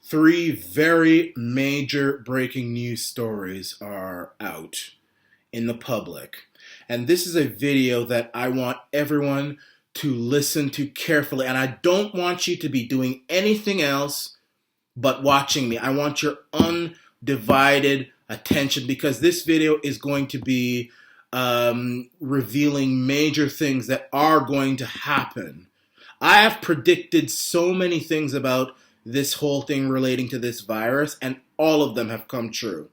Three very major breaking news stories are out in the public. And this is a video that I want everyone to listen to carefully. And I don't want you to be doing anything else but watching me. I want your undivided attention because this video is going to be revealing major things that are going to happen. I have predicted so many things about this whole thing relating to this virus, and all of them have come true,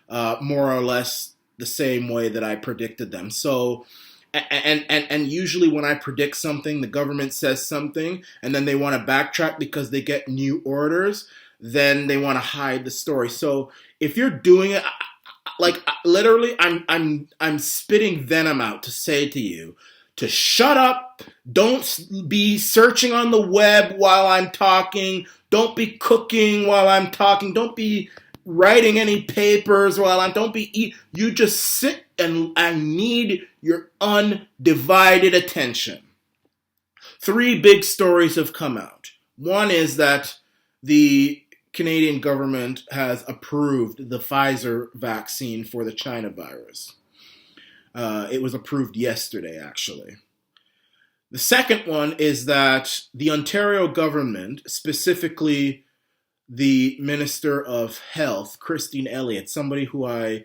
more or less the same way that I predicted them. So, and usually when I predict something, the government says something, and then they want to backtrack because they get new orders. Then they want to hide the story. So if you're doing it, like literally, I'm spitting venom out to say to you to shut up. Don't be searching on the web while I'm talking. Don't be cooking while I'm talking. Don't be writing any papers while don't be eat. You just sit and I need your undivided attention. Three big stories have come out. One is that the Canadian government has approved the Pfizer vaccine for the China virus. It was approved yesterday, actually. The second one is that the Ontario government, specifically the Minister of Health, Christine Elliot, somebody who I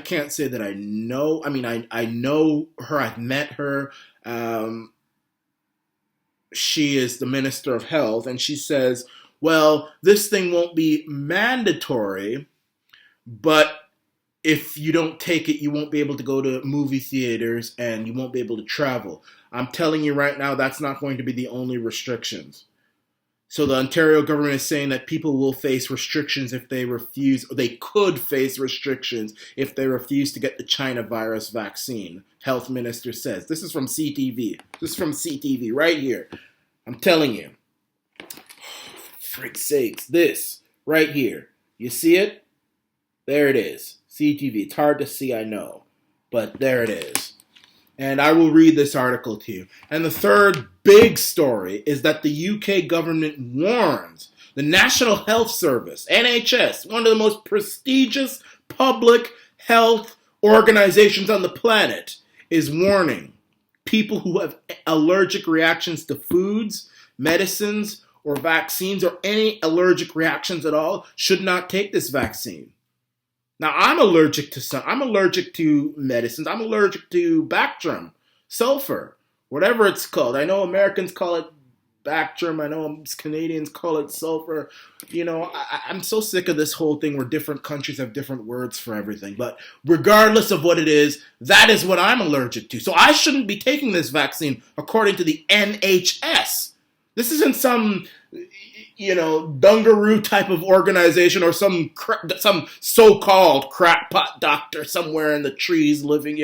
can't say that I know. I mean, I know her. I've met her. She is the Minister of Health, and she says, well, this thing won't be mandatory, but if you don't take it, you won't be able to go to movie theaters and you won't be able to travel. I'm telling you right now, that's not going to be the only restrictions. So the Ontario government is saying that people will face restrictions if they refuse, or they could face restrictions if they refuse to get the China virus vaccine, Health Minister says. This is from CTV. This is from CTV right here. I'm telling you. Frick's sakes, this right here. You see it? There it is. CTV. It's hard to see, I know, but there it is. And I will read this article to you. And the third big story is that the UK government warns the National Health Service, NHS, one of the most prestigious public health organizations on the planet, is warning people who have allergic reactions to foods, medicines, or vaccines, or any allergic reactions at all, should not take this vaccine. Now, I'm allergic to medicines. I'm allergic to Bactrim, sulfur, whatever it's called. I know Americans call it Bactrim. I know Canadians call it sulfur. You know, I'm so sick of this whole thing where different countries have different words for everything. But regardless of what it is, that is what I'm allergic to. So I shouldn't be taking this vaccine according to the NHS. This isn't some, dungaroo type of organization or some so-called crackpot doctor somewhere in the trees living,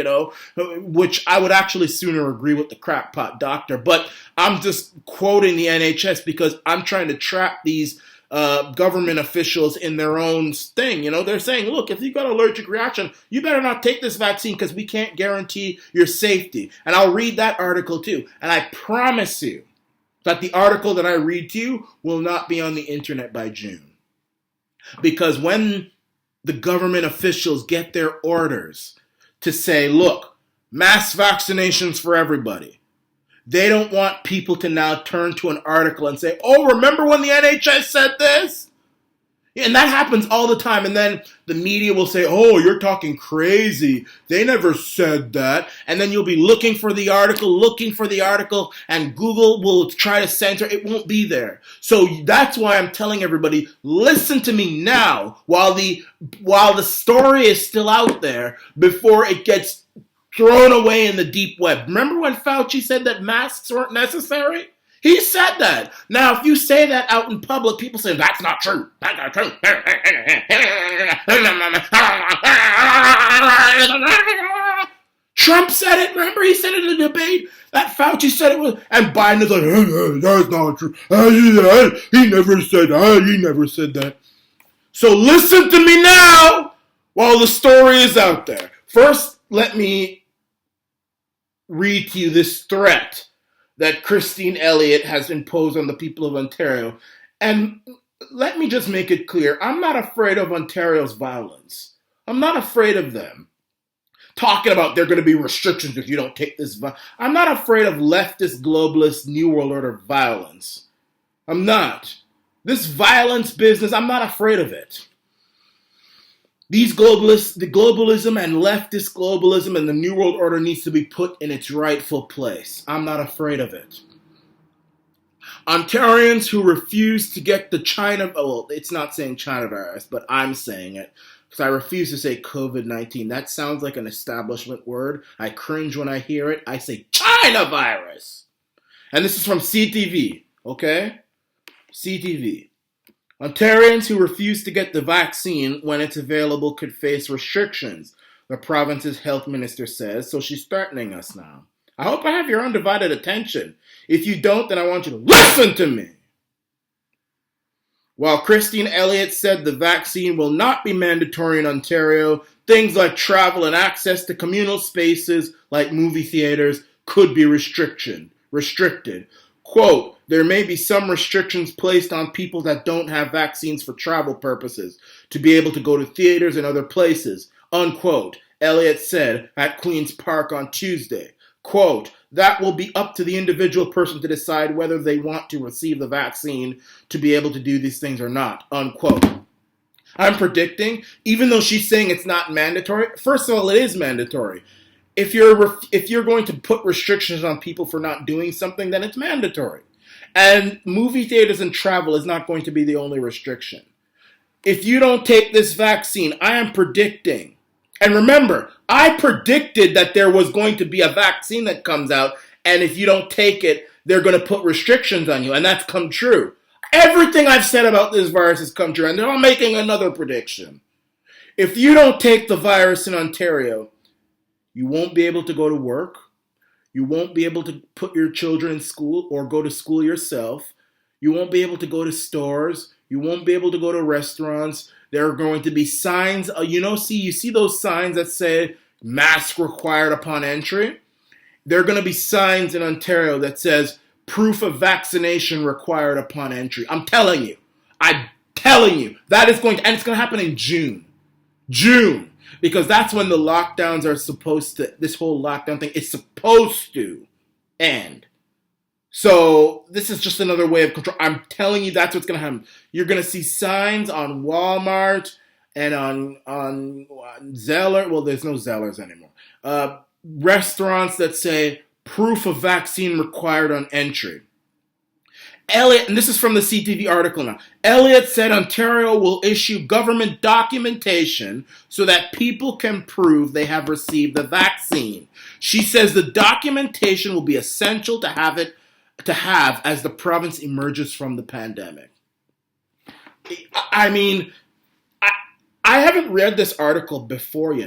which I would actually sooner agree with the crackpot doctor. But I'm just quoting the NHS because I'm trying to trap these government officials in their own thing. They're saying, look, if you've got an allergic reaction, you better not take this vaccine because we can't guarantee your safety. And I'll read that article too. And I promise you that the article that I read to you will not be on the internet by June. Because when the government officials get their orders to say, look, mass vaccinations for everybody, they don't want people to now turn to an article and say, oh, remember when the NHS said this? And that happens all the time. And then the media will say, oh, you're talking crazy. They never said that. And then you'll be looking for the article, and Google will try to censor. It won't be there. So that's why I'm telling everybody, listen to me now while the story is still out there before it gets thrown away in the deep web. Remember when Fauci said that masks weren't necessary? He said that. Now, if you say that out in public, people say, that's not true. That's not true. Trump said it. Remember, he said it in the debate. That Fauci said it was, and Biden is like, that's not true. He never said that. He never said that. So listen to me now while the story is out there. First, let me read to you this threat that Christine Elliot has imposed on the people of Ontario. And let me just make it clear. I'm not afraid of Ontario's violence. I'm not afraid of them talking about there are going to be restrictions if you don't take this. I'm not afraid of leftist, globalist, New World Order violence. I'm not. This violence business, I'm not afraid of it. These globalists, the globalism and leftist globalism and the New World Order needs to be put in its rightful place. I'm not afraid of it. Ontarians who refuse to get the China, well, it's not saying China virus, but I'm saying it because I refuse to say COVID-19. That sounds like an establishment word. I cringe when I hear it. I say China virus. And this is from CTV, okay? CTV. Ontarians who refuse to get the vaccine when it's available could face restrictions, the province's health minister says, so she's threatening us now. I hope I have your undivided attention. If you don't, then I want you to listen to me. While Christine Elliot said the vaccine will not be mandatory in Ontario, things like travel and access to communal spaces like movie theaters could be restricted. Quote, there may be some restrictions placed on people that don't have vaccines for travel purposes to be able to go to theaters and other places, unquote, Elliot said at Queen's Park on Tuesday. Quote, that will be up to the individual person to decide whether they want to receive the vaccine to be able to do these things or not, unquote. I'm predicting, even though she's saying it's not mandatory, first of all, it is mandatory. If you're going to put restrictions on people for not doing something, then it's mandatory. And movie theaters and travel is not going to be the only restriction. If you don't take this vaccine, I am predicting, and remember, I predicted that there was going to be a vaccine that comes out, and if you don't take it, they're going to put restrictions on you, and that's come true. Everything I've said about this virus has come true, and now I'm making another prediction. If you don't take the virus in Ontario, you won't be able to go to work. You won't be able to put your children in school or go to school yourself. You won't be able to go to stores. You won't be able to go to restaurants. There are going to be signs. You see those signs that say mask required upon entry? There are going to be signs in Ontario that says proof of vaccination required upon entry. I'm telling you. That is going to, and it's going to happen in June. Because that's when the lockdowns are supposed to, this whole lockdown thing is supposed to end. So this is just another way of control. I'm telling you that's what's going to happen. You're going to see signs on Walmart and on Zeller. Well, there's no Zellers anymore. Restaurants that say proof of vaccine required on entry. Elliot, and this is from the CTV article now. Elliot said Ontario will issue government documentation so that people can prove they have received the vaccine. She says the documentation will be essential to have as the province emerges from the pandemic. I mean, I haven't read this article before,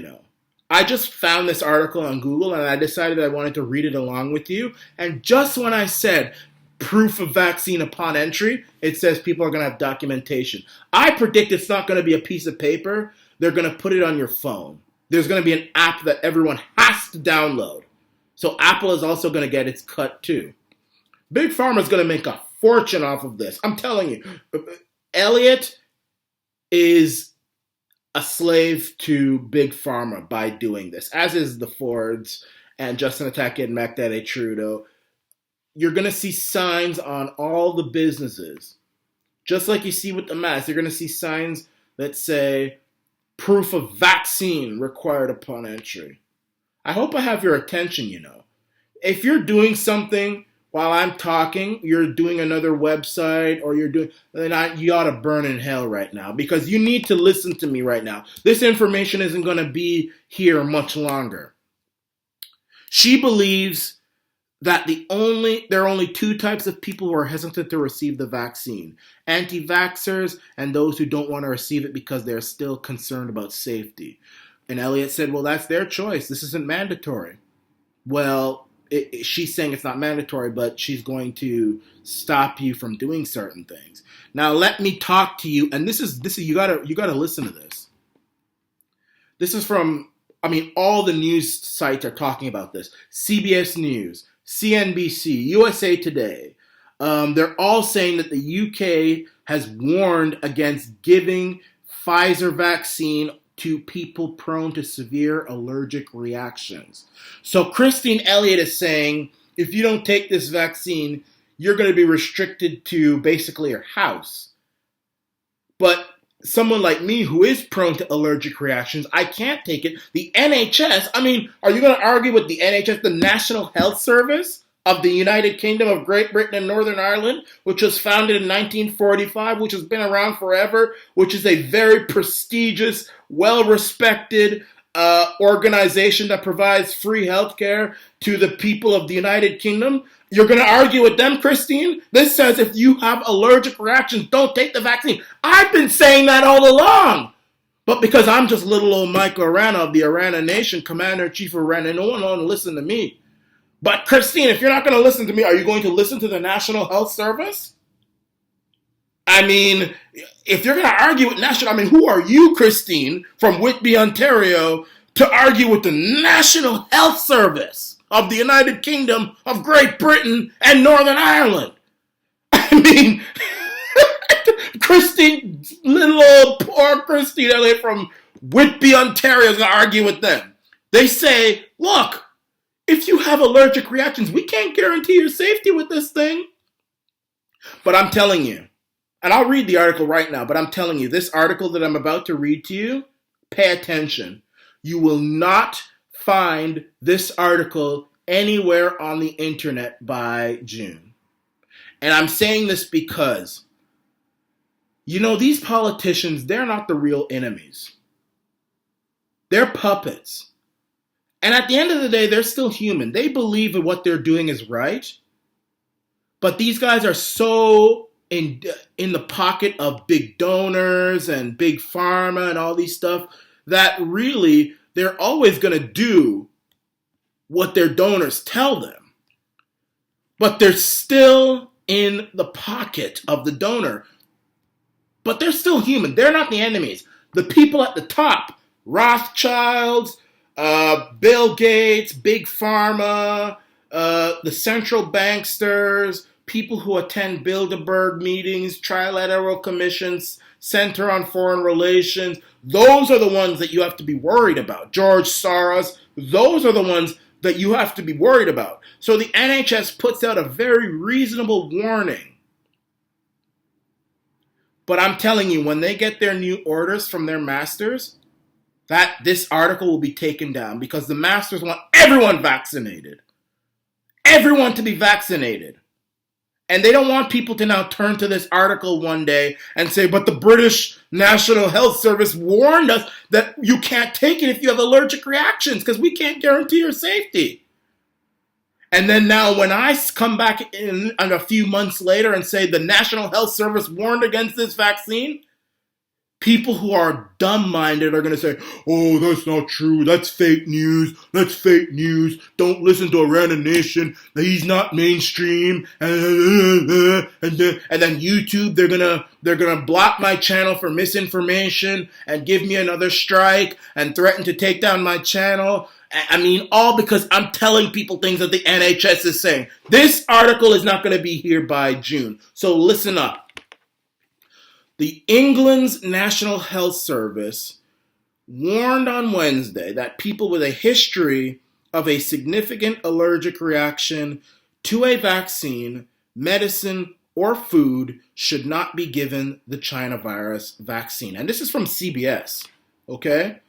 I just found this article on Google and I decided I wanted to read it along with you. And just when I said proof of vaccine upon entry, it says people are going to have documentation. I predict it's not going to be a piece of paper. They're going to put it on your phone. There's going to be an app that everyone has to download. So Apple is also going to get its cut too. Big Pharma is going to make a fortune off of this. I'm telling you. Elliot is a slave to Big Pharma by doing this, as is the Fords and Justin Atake and Macdade Trudeau. You're going to see signs on all the businesses. Just like you see with the mask, you're going to see signs that say proof of vaccine required upon entry. I hope I have your attention, If you're doing something while I'm talking, you're doing another website or then you ought to burn in hell right now because you need to listen to me right now. This information isn't going to be here much longer. She believes that there are only two types of people who are hesitant to receive the vaccine. Anti-vaxxers and those who don't want to receive it because they're still concerned about safety. And Elliot said, well, that's their choice. This isn't mandatory. Well, she's saying it's not mandatory, but she's going to stop you from doing certain things. Now, let me talk to you, and this is you gotta listen to this. This is from, all the news sites are talking about this. CBS News, CNBC, USA Today, They're all saying that the UK has warned against giving Pfizer vaccine to people prone to severe allergic reactions. So Christine Elliott is saying, if you don't take this vaccine, you're going to be restricted to basically your house. But someone like me who is prone to allergic reactions, I can't take it. The NHS, I mean, are you going to argue with the NHS, the National Health Service of the United Kingdom of Great Britain and Northern Ireland, which was founded in 1945, which has been around forever, which is a very prestigious, well-respected organization that provides free healthcare to the people of the United Kingdom? You're going to argue with them, Christine? This says if you have allergic reactions, don't take the vaccine. I've been saying that all along. But because I'm just little old Michael Arana of the Arana Nation, Commander-in-Chief of Arana, no one will listen to me. But Christine, if you're not going to listen to me, are you going to listen to the National Health Service? I mean, if you're going to argue with National, I mean, who are you, Christine, from Whitby, Ontario, to argue with the National Health Service of the United Kingdom of Great Britain and Northern Ireland? I mean, Christine, little old poor Christine Elliott from Whitby, Ontario is going to argue with them. They say, look, if you have allergic reactions, we can't guarantee your safety with this thing. But I'm telling you, and I'll read the article right now, but I'm telling you, this article that I'm about to read to you, pay attention. You will not find this article anywhere on the internet by June. And I'm saying this because, you know, these politicians, they're not the real enemies. They're puppets. And at the end of the day, they're still human. They believe that what they're doing is right. But these guys are so in the pocket of big donors and big pharma and all these stuff that really they're always going to do what their donors tell them. But they're still in the pocket of the donor. But they're still human. They're not the enemies. The people at the top, Rothschilds, Bill Gates, Big Pharma, the central banksters, people who attend Bilderberg meetings, Trilateral Commissions, Center on Foreign Relations, those are the ones that you have to be worried about. George Soros, those are the ones that you have to be worried about. So the NHS puts out a very reasonable warning. But I'm telling you, when they get their new orders from their masters, that this article will be taken down because the masters want everyone vaccinated. Everyone to be vaccinated. And they don't want people to now turn to this article one day and say, but the British National Health Service warned us that you can't take it if you have allergic reactions because we can't guarantee your safety. And then now when I come back in a few months later and say the National Health Service warned against this vaccine, people who are dumb-minded are going to say, oh, that's not true. That's fake news. That's fake news. Don't listen to Arana Nation. He's not mainstream. And then YouTube, they're gonna block my channel for misinformation and give me another strike and threaten to take down my channel. I mean, all because I'm telling people things that the NHS is saying. This article is not going to be here by June. So listen up. The England's National Health Service warned on Wednesday that people with a history of a significant allergic reaction to a vaccine, medicine, or food should not be given the China virus vaccine. And this is from CBS, okay?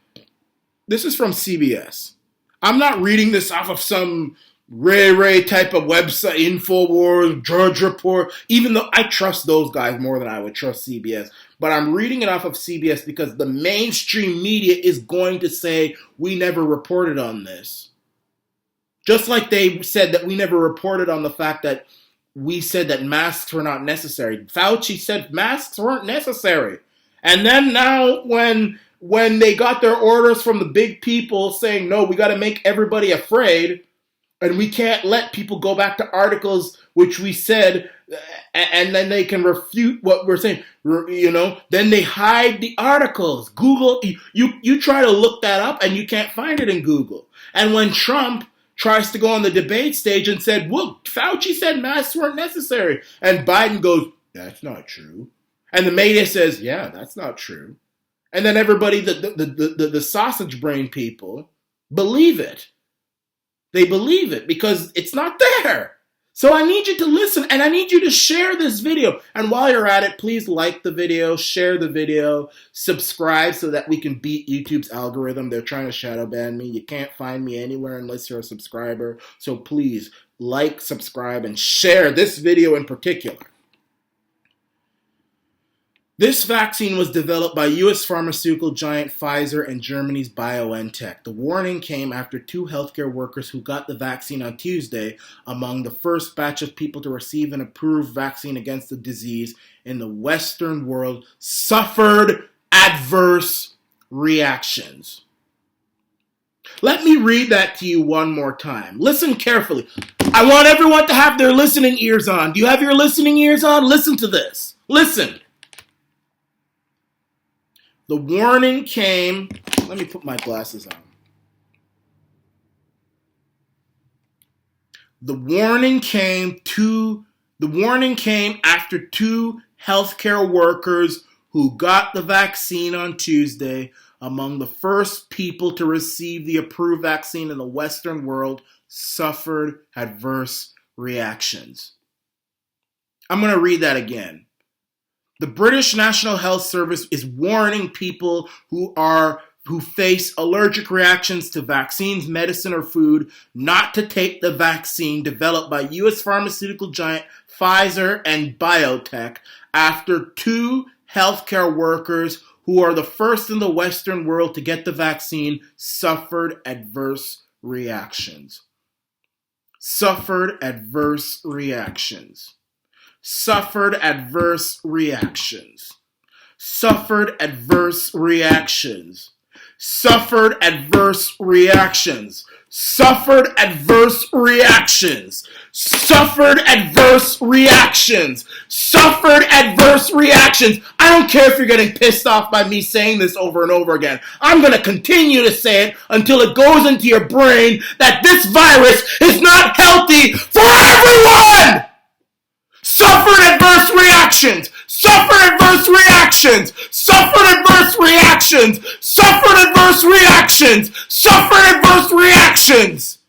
This is from CBS. I'm not reading this off of some Ray type of website, InfoWars, Drudge Report, even though I trust those guys more than I would trust CBS. But I'm reading it off of CBS because the mainstream media is going to say, we never reported on this. Just like they said that we never reported on the fact that we said that masks were not necessary. Fauci said masks weren't necessary. And then now when they got their orders from the big people saying, no, we got to make everybody afraid, and we can't let people go back to articles which we said, and then they can refute what we're saying. You know, then they hide the articles. Google, you try to look that up, and you can't find it in Google. And when Trump tries to go on the debate stage and said, well, Fauci said masks weren't necessary. And Biden goes, that's not true. And the media says, yeah, that's not true. And then everybody, the sausage brain people, believe it. They believe it because it's not there. So I need you to listen, and I need you to share this video. And while you're at it, please like the video, share the video, subscribe so that we can beat YouTube's algorithm. They're trying to shadow ban me. You can't find me anywhere unless you're a subscriber. So please like, subscribe, and share this video in particular. This vaccine was developed by U.S. pharmaceutical giant Pfizer and Germany's BioNTech. The warning came after 2 healthcare workers who got the vaccine on Tuesday, among the first batch of people to receive an approved vaccine against the disease in the Western world, suffered adverse reactions. Let me read that to you one more time. Listen carefully. I want everyone to have their listening ears on. Do you have your listening ears on? Listen to this. Listen. The warning came, let me put my glasses on. The warning came after 2 healthcare workers who got the vaccine on Tuesday, among the first people to receive the approved vaccine in the Western world, suffered adverse reactions. I'm going to read that again. The British National Health Service is warning people who face allergic reactions to vaccines, medicine, or food not to take the vaccine developed by U.S. pharmaceutical giant Pfizer and BioNTech after 2 healthcare workers who are the first in the Western world to get the vaccine suffered adverse reactions. Suffered adverse reactions. Suffered adverse reactions. Suffered adverse reactions. Suffered adverse reactions. Suffered adverse reactions. Suffered adverse reactions. Suffered adverse reactions. I don't care if you're getting pissed off by me saying this over and over again. I'm going to continue to say it until it goes into your brain that this virus is not healthy for everyone! Suffered adverse reactions. Suffered adverse reactions. Suffered adverse reactions. Suffered adverse reactions. Suffered adverse reactions.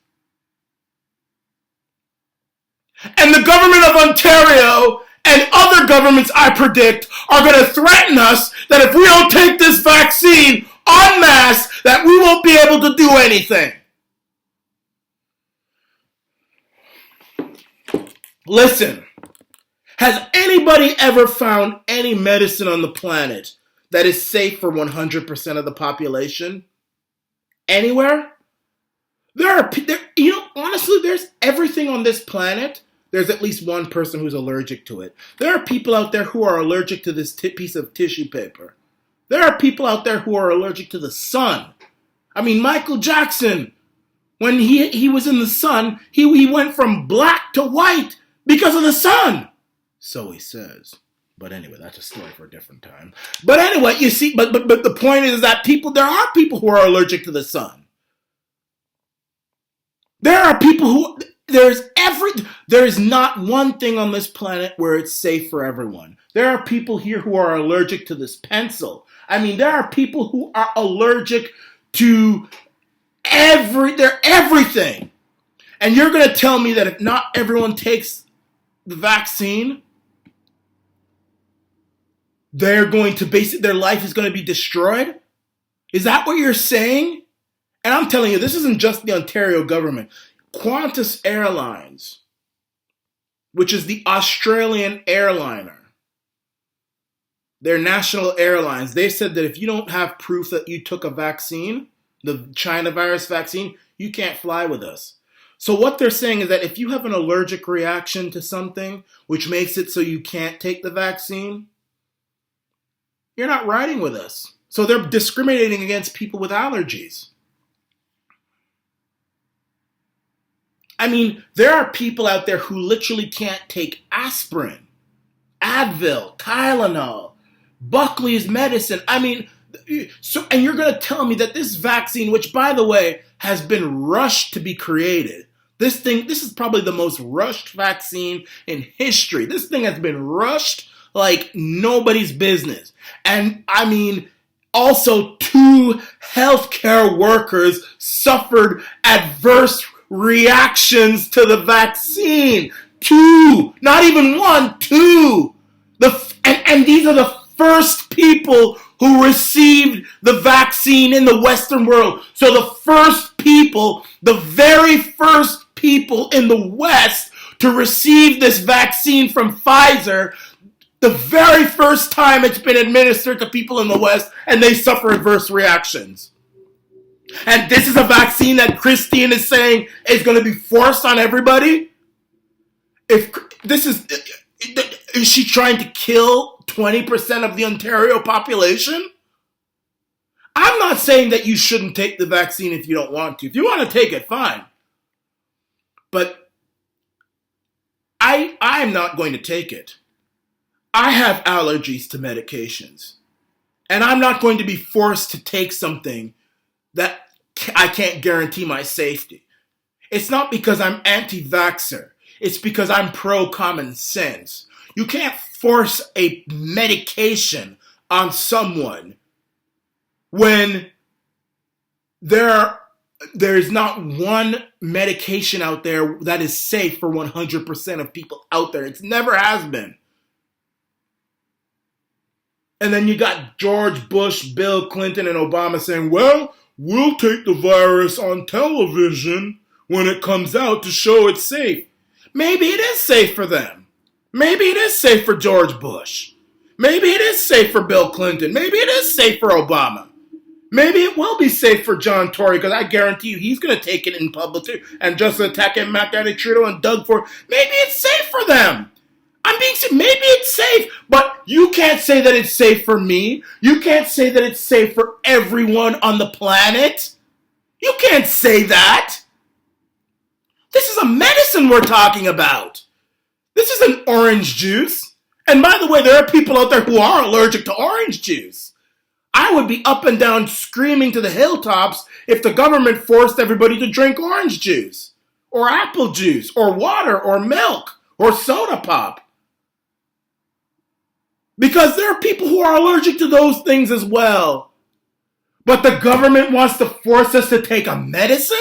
And the government of Ontario and other governments, I predict, are going to threaten us that if we don't take this vaccine en masse, that we won't be able to do anything. Listen. Has anybody ever found any medicine on the planet that is safe for 100% of the population? Anywhere? Honestly, there's everything on this planet. There's at least one person who's allergic to it. There are people out there who are allergic to this piece of tissue paper. There are people out there who are allergic to the sun. I mean, Michael Jackson, when he was in the sun, he went from black to white because of the sun. So he says. But anyway, that's a story for a different time. But anyway, you see, but the point is that there are people who are allergic to the sun. There are people who, there is not one thing on this planet where it's safe for everyone. There are people here who are allergic to this pencil. I mean, there are people who are allergic to everything. And you're going to tell me that if not everyone takes the vaccine, their life is going to be destroyed? Is that what you're saying? And I'm telling you, this isn't just the Ontario government. Qantas Airlines, which is the Australian airliner, their national airlines, they said that if you don't have proof that you took a vaccine, the China virus vaccine, you can't fly with us. So what they're saying is that if you have an allergic reaction to something, which makes it so you can't take the vaccine, you're not riding with us. So they're discriminating against people with allergies. I mean, there are people out there who literally can't take aspirin, Advil, Tylenol, Buckley's medicine. I mean, So, and you're going to tell me that this vaccine, which by the way has been rushed to be created, this is probably the most rushed vaccine in history. This thing has been rushed like nobody's business. And I mean, also 2 healthcare workers suffered adverse reactions to the vaccine. 2, not even 1, 2. And these are the first people who received the vaccine in the Western world. So the very first people in the West to receive this vaccine from Pfizer, the very first time it's been administered to people in the West, and they suffer adverse reactions. And this is a vaccine that Christine is saying is going to be forced on everybody? Is she trying to kill 20% of the Ontario population? I'm not saying that you shouldn't take the vaccine if you don't want to. If you want to take it, fine. But I'm not going to take it. I have allergies to medications. And I'm not going to be forced to take something that I can't guarantee my safety. It's not because I'm anti-vaxxer. It's because I'm pro-common sense. You can't force a medication on someone when there's not one medication out there that is safe for 100% of people out there. It never has been. And then you got George Bush, Bill Clinton, and Obama saying, well, we'll take the virus on television when it comes out to show it's safe. Maybe it is safe for them. Maybe it is safe for George Bush. Maybe it is safe for Bill Clinton. Maybe it is safe for Obama. Maybe it will be safe for John Tory, because I guarantee you he's going to take it in public too, and just attack him, Matt Daddy Trudeau and Doug Ford. Maybe it's safe for them. Maybe it's safe, but you can't say that it's safe for me. You can't say that it's safe for everyone on the planet. You can't say that. This is a medicine we're talking about. This isn't orange juice. And by the way, there are people out there who are allergic to orange juice. I would be up and down screaming to the hilltops if the government forced everybody to drink orange juice, or apple juice, or water, or milk, or soda pop. Because there are people who are allergic to those things as well. But the government wants to force us to take a medicine?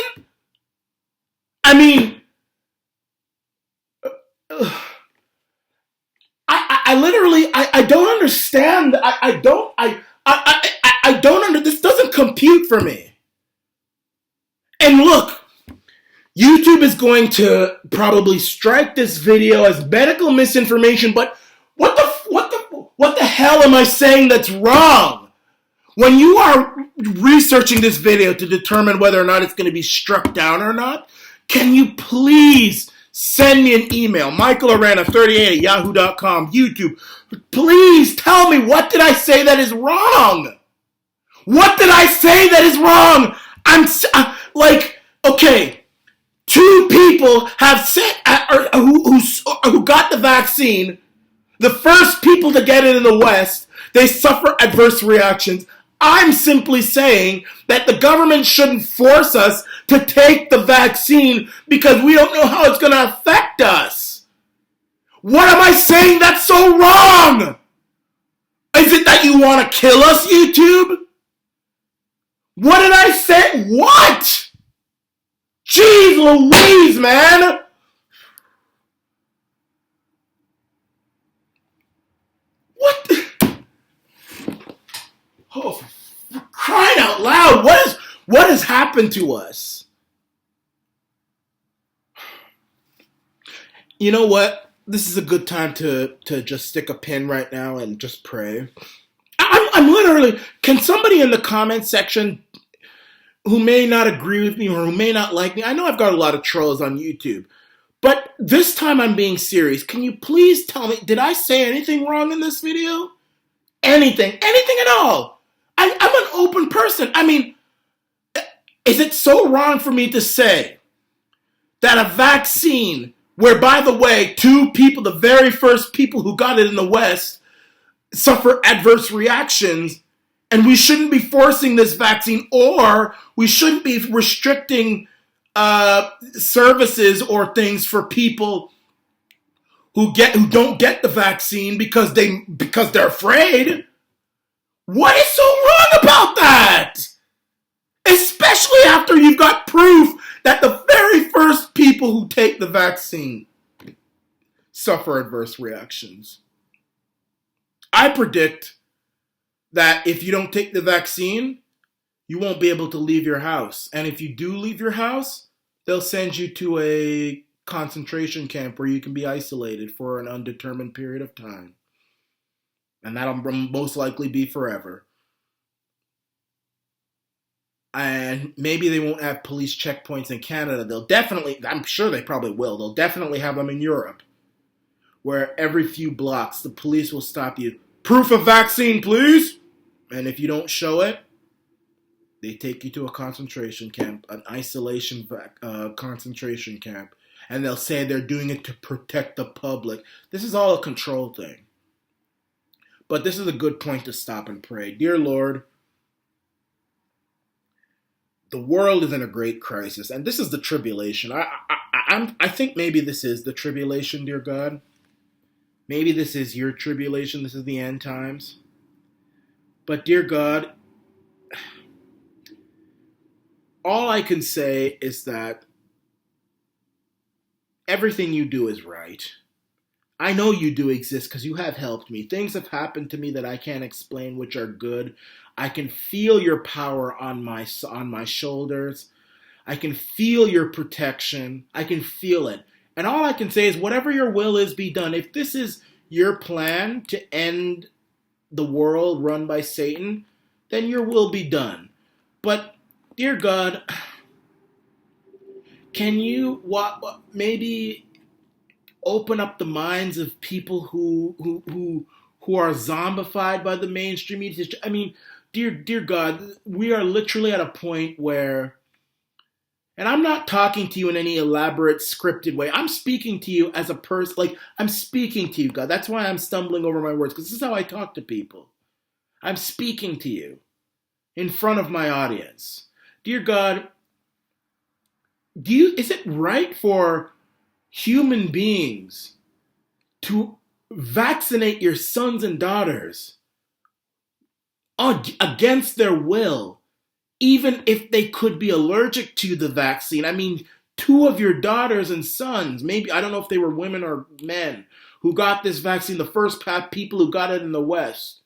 I mean, I literally don't understand. I don't this doesn't compute for me. And look, YouTube is going to probably strike this video as medical misinformation, but what the hell am I saying that's wrong? When you are researching this video to determine whether or not it's going to be struck down or not, can you please send me an email, michaelarana38@yahoo.com, YouTube. Please tell me, what did I say that is wrong? What did I say that is wrong? Okay, 2 people have said, who got the vaccine, the first people to get it in the West, they suffer adverse reactions. I'm simply saying that the government shouldn't force us to take the vaccine because we don't know how it's going to affect us. What am I saying that's so wrong? Is it that you want to kill us, YouTube? What did I say? What? Jeez Louise, man. What the? Oh, for crying out loud, what has happened to us? You know what? This is a good time to just stick a pin right now and just pray. I'm literally, can somebody in the comment section who may not agree with me or who may not like me, I know I've got a lot of trolls on YouTube, but this time I'm being serious. Can you please tell me, did I say anything wrong in this video? Anything at all? I'm an open person. I mean, is it so wrong for me to say that a vaccine, where, by the way, 2 people, the very first people who got it in the West, suffer adverse reactions, And we shouldn't be forcing this vaccine, or we shouldn't be restricting services or things for people who don't get the vaccine because they're afraid. What is so wrong about that? Especially after you've got proof that the very first people who take the vaccine suffer adverse reactions. I predict that if you don't take the vaccine, you won't be able to leave your house. And if you do leave your house, they'll send you to a concentration camp where you can be isolated for an undetermined period of time. And that'll most likely be forever. And maybe they won't have police checkpoints in Canada. I'm sure they probably will. They'll definitely have them in Europe, where every few blocks the police will stop you. Proof of vaccine, please. And if you don't show it, they take you to a concentration camp, an isolation concentration camp. And they'll say they're doing it to protect the public. This is all a control thing. But this is a good point to stop and pray. Dear Lord, the world is in a great crisis. And this is the tribulation. I think maybe this is the tribulation, dear God. Maybe this is your tribulation. This is the end times. But dear God, all I can say is that everything you do is right. I know you do exist because you have helped me. Things have happened to me that I can't explain, which are good. I can feel your power on my shoulders. I can feel your protection. I can feel it. And all I can say is whatever your will is, be done. If this is your plan to end the world run by Satan, then your will be done. But, dear God, can you maybe open up the minds of people who are zombified by the mainstream media? I mean, dear God, we are literally at a point where, and I'm not talking to you in any elaborate scripted way. I'm speaking to you as a person. Like, I'm speaking to you, God. That's why I'm stumbling over my words, because this is how I talk to people. I'm speaking to you in front of my audience. Dear God, is it right for human beings to vaccinate your sons and daughters against their will, even if they could be allergic to the vaccine? I mean, 2 of your daughters and sons, maybe, I don't know if they were women or men, who got this vaccine, the first people who got it in the West,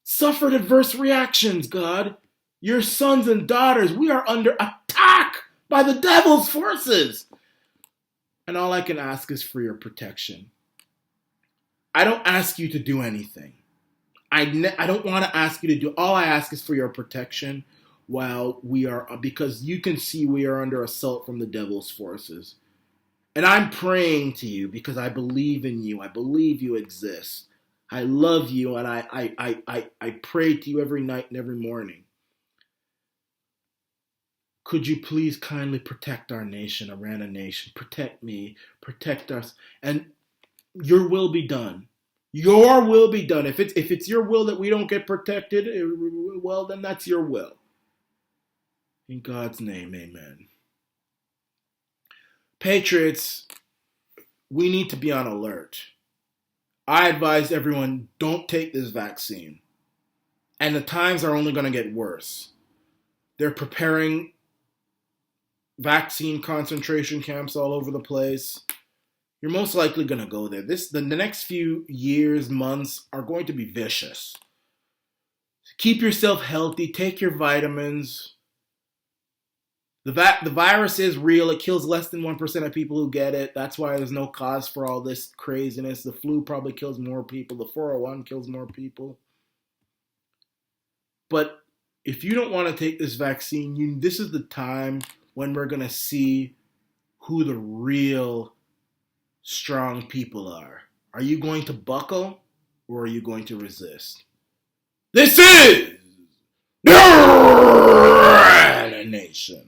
suffered adverse reactions, God. Your sons and daughters, we are under attack by the devil's forces. And all I can ask is for your protection. I don't ask you to do anything. I don't want to ask you to do. All I ask is for your protection while because you can see we are under assault from the devil's forces. And I'm praying to you because I believe in you. I believe you exist. I love you, and I pray to you every night and every morning. Could you please kindly protect our nation, Arana Nation? Protect me, protect us, and your will be done. Your will be done. If it's your will that we don't get protected, well, then that's your will. In God's name, amen. Patriots, we need to be on alert. I advise everyone, don't take this vaccine. And the times are only going to get worse. They're preparing vaccine concentration camps all over the place. You're most likely going to go there. The next few years, months are going to be vicious. Keep yourself healthy. Take your vitamins. The virus is real. It kills less than 1% of people who get it. That's why there's no cause for all this craziness. The flu probably kills more people. The 401 kills more people. But if you don't want to take this vaccine, this is the time when we're going to see who the real strong people are. Are you going to buckle or are you going to resist? This is the Arana Nation.